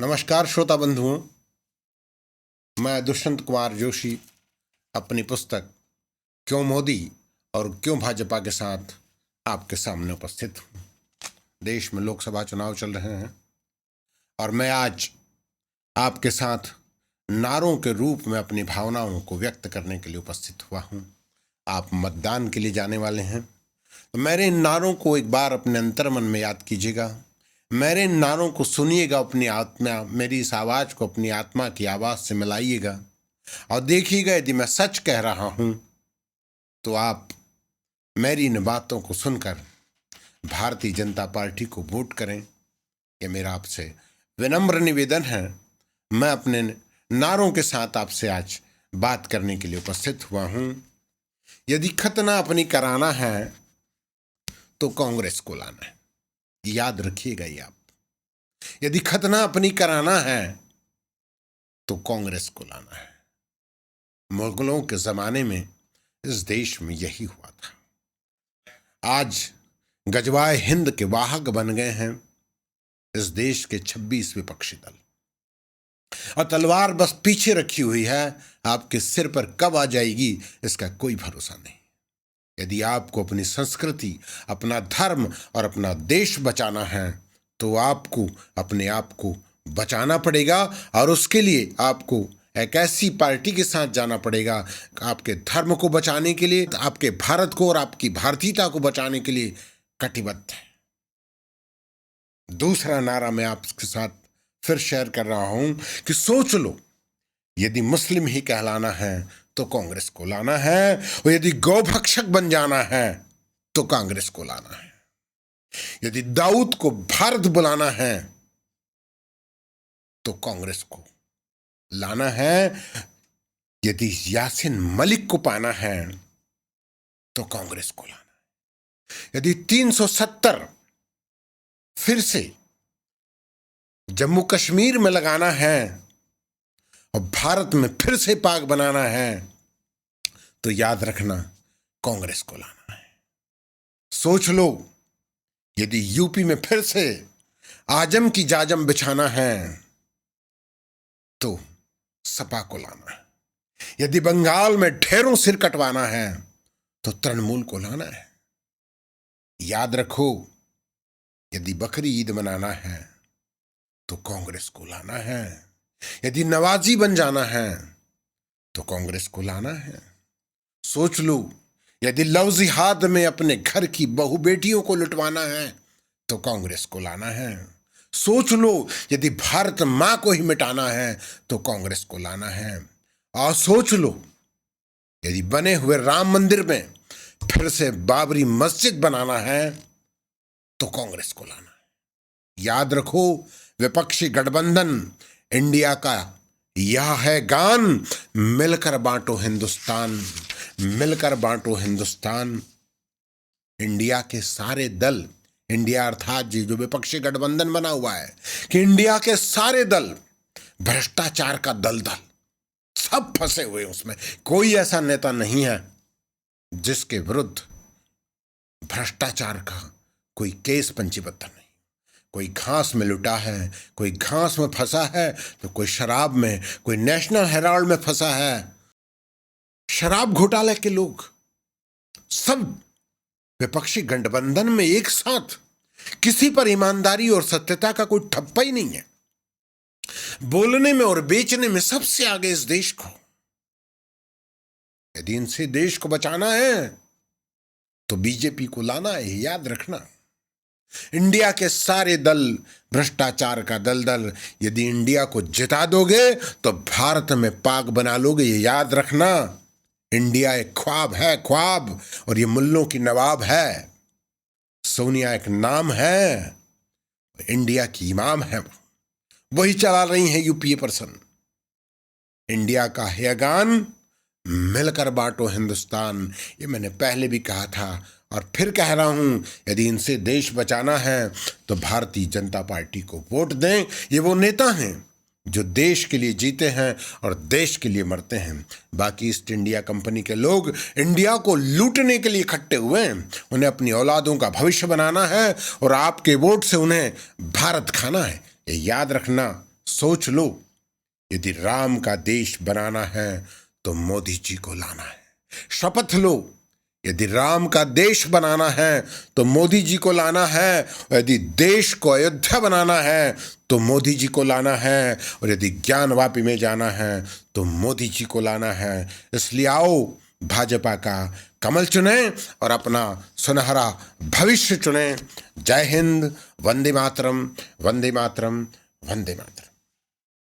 नमस्कार श्रोता बंधुओं, मैं दुष्यंत कुमार जोशी अपनी पुस्तक क्यों मोदी और क्यों भाजपा के साथ आपके सामने उपस्थित हूँ। देश में लोकसभा चुनाव चल रहे हैं और मैं आज आपके साथ नारों के रूप में अपनी भावनाओं को व्यक्त करने के लिए उपस्थित हुआ हूँ। आप मतदान के लिए जाने वाले हैं तो मेरे इन नारों को एक बार अपने अंतर्मन में याद कीजिएगा। मेरे इन नारों को सुनिएगा, अपनी आत्मा, मेरी इस आवाज़ को अपनी आत्मा की आवाज़ से मिलाइएगा और देखिएगा, यदि मैं सच कह रहा हूँ तो आप मेरी इन बातों को सुनकर भारतीय जनता पार्टी को वोट करें। ये मेरा आपसे विनम्र निवेदन है। मैं अपने नारों के साथ आपसे आज बात करने के लिए उपस्थित हुआ हूँ। यदि खतना अपनी कराना है तो कांग्रेस को लाना है, याद रखिएगा ये आप। यदि खतना अपनी कराना है तो कांग्रेस को लाना है। मुगलों के जमाने में इस देश में यही हुआ था। आज गजवाए हिंद के वाहक बन गए हैं इस देश के 26 विपक्षी दल और तलवार बस पीछे रखी हुई है, आपके सिर पर कब आ जाएगी इसका कोई भरोसा नहीं। यदि आपको अपनी संस्कृति, अपना धर्म और अपना देश बचाना है तो आपको अपने आप को बचाना पड़ेगा और उसके लिए आपको एक ऐसी पार्टी के साथ जाना पड़ेगा आपके धर्म को बचाने के लिए, आपके भारत को और आपकी भारतीयता को बचाने के लिए कटिबद्ध है। दूसरा नारा मैं आपके साथ फिर शेयर कर रहा हूं कि सोच लो, यदि मुस्लिम ही कहलाना है तो कांग्रेस को लाना है और यदि गौभक्षक बन जाना है तो कांग्रेस को लाना है। यदि दाऊद को भारत बुलाना है तो कांग्रेस को लाना है। यदि यासीन मलिक को पाना है तो कांग्रेस को लाना है। यदि 370 फिर से जम्मू कश्मीर में लगाना है और भारत में फिर से पाक बनाना है तो याद रखना, कांग्रेस को लाना है। सोच लो, यदि यूपी में फिर से आजम की जाजम बिछाना है तो सपा को लाना है। यदि बंगाल में ढेरों सिर कटवाना है तो तृणमूल को लाना है। याद रखो, यदि बकरी ईद मनाना है तो कांग्रेस को लाना है। यदि नवाजी बन जाना है तो कांग्रेस को लाना है। सोच लो, यदि लव जिहाद में अपने घर की बहू बेटियों को लुटवाना है तो कांग्रेस को लाना है। सोच लो, यदि भारत मां को ही मिटाना है तो कांग्रेस को लाना है। और सोच लो, यदि बने हुए राम मंदिर में फिर से बाबरी मस्जिद बनाना है तो कांग्रेस को लाना है। याद रखो, विपक्षी गठबंधन इंडिया का यह है गान, मिलकर बांटो हिंदुस्तान, मिलकर बांटो हिंदुस्तान। इंडिया के सारे दल, इंडिया अर्थात जी जो विपक्षी गठबंधन बना हुआ है कि इंडिया के सारे दल भ्रष्टाचार का दलदल, सब फंसे हुए उसमें। कोई ऐसा नेता नहीं है जिसके विरुद्ध भ्रष्टाचार का कोई केस पंजीबद्ध नहीं। कोई घास में लुटा है, कोई घास में फंसा है तो कोई शराब में, कोई नेशनल हेराल्ड में फंसा है। शराब घोटाले के लोग सब विपक्षी गठबंधन में एक साथ, किसी पर ईमानदारी और सत्यता का कोई ठप्पा ही नहीं है। बोलने में और बेचने में सबसे आगे इस देश को। यदि इनसे देश को बचाना है तो बीजेपी को लाना है, याद रखना। इंडिया के सारे दल भ्रष्टाचार का दलदल, यदि इंडिया को जिता दोगे तो भारत में पाक बना लोगे, ये याद रखना। इंडिया एक ख्वाब है, ख्वाब, और ये मुल्लों की नवाब है। सोनिया एक नाम है, इंडिया की इमाम है, वही चला रही है यूपीए पर्सन। इंडिया का है गान, मिलकर बांटो हिंदुस्तान। ये मैंने पहले भी कहा था और फिर कह रहा हूं, यदि इनसे देश बचाना है तो भारतीय जनता पार्टी को वोट दें। ये वो नेता हैं जो देश के लिए जीते हैं और देश के लिए मरते हैं। बाकी ईस्ट इंडिया कंपनी के लोग इंडिया को लूटने के लिए इकट्ठे हुए हैं। उन्हें अपनी औलादों का भविष्य बनाना है और आपके वोट से उन्हें भारत खाना है, ये याद रखना। सोच लो, यदि राम का देश बनाना है तो मोदी जी को लाना है। शपथ लो, यदि राम का देश बनाना है तो मोदी जी को लाना है। और यदि देश को अयोध्या बनाना है तो मोदी जी को लाना है। और यदि ज्ञानवापी में जाना है तो मोदी जी को लाना है। इसलिए आओ, भाजपा का कमल चुने और अपना सुनहरा भविष्य चुने। जय हिंद। वंदे मातरम, वंदे मातरम, वंदे मातरम।